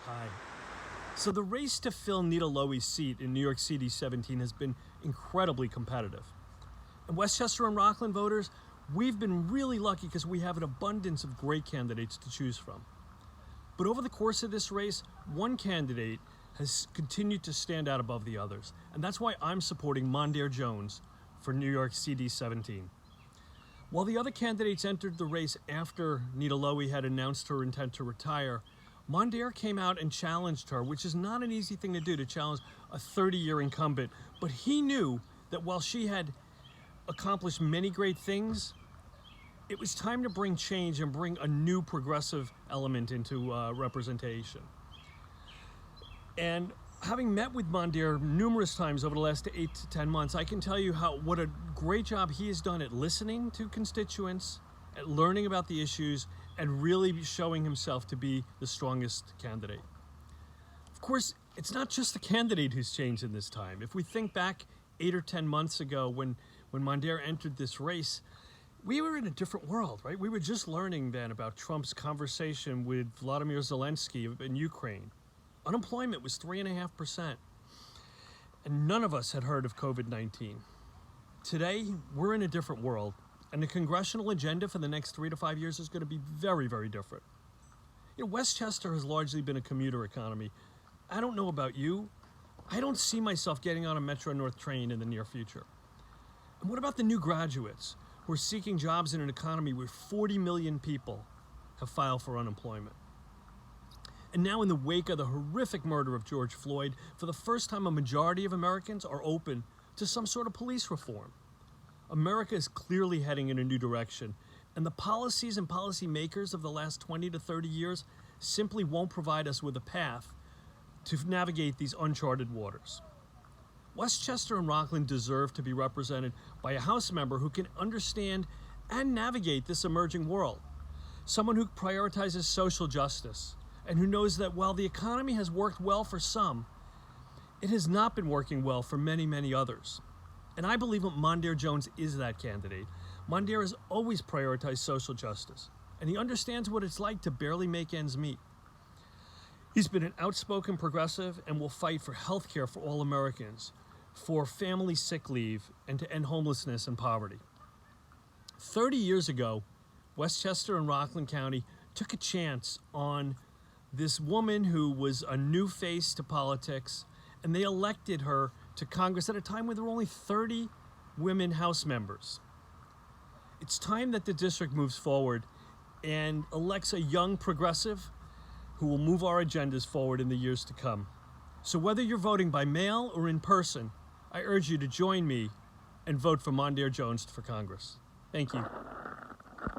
Hi. So the race to fill Nita Lowey's seat in New York CD17 has been incredibly competitive. And Westchester and Rockland voters, we've been really lucky because we have an abundance of great candidates to choose from. But over the course of this race, one candidate has continued to stand out above the others. And that's why I'm supporting Mondaire Jones for New York CD17. While the other candidates entered the race after Nita Lowey had announced her intent to retire, Mondaire came out and challenged her, which is not an easy thing to do, to challenge a 30-year incumbent. But he knew that while she had accomplished many great things, it was time to bring change and bring a new progressive element into representation. And having met with Mondaire numerous times over the last 8 to 10 months, I can tell you what a great job he has done at listening to constituents, at learning about the issues, and really showing himself to be the strongest candidate. Of course, it's not just the candidate who's changed in this time. If we think back 8 or 10 months ago when Mondaire entered this race, we were in a different world, right? We were just learning then about Trump's conversation with Vladimir Zelensky in Ukraine. Unemployment was 3.5%, and none of us had heard of COVID-19. Today, we're in a different world, and the congressional agenda for the next 3 to 5 years is going to be very, very different. You know, Westchester has largely been a commuter economy. I don't know about you. I don't see myself getting on a Metro North train in the near future. And what about the new graduates who are seeking jobs in an economy where 40 million people have filed for unemployment? And now, in the wake of the horrific murder of George Floyd, for the first time, a majority of Americans are open to some sort of police reform. America is clearly heading in a new direction, and the policies and policymakers of the last 20 to 30 years simply won't provide us with a path to navigate these uncharted waters. Westchester and Rockland deserve to be represented by a House member who can understand and navigate this emerging world. Someone who prioritizes social justice and who knows that while the economy has worked well for some, it has not been working well for many, many others. And I believe that Mondaire Jones is that candidate. Mondaire has always prioritized social justice, and he understands what it's like to barely make ends meet. He's been an outspoken progressive and will fight for health care for all Americans, for family sick leave, and to end homelessness and poverty. 30 years ago, Westchester and Rockland County took a chance on this woman who was a new face to politics, and they elected her to Congress at a time when there were only 30 women House members. It's time that the district moves forward and elects a young progressive who will move our agendas forward in the years to come. So whether you're voting by mail or in person, I urge you to join me and vote for Mondaire Jones for Congress. Thank you.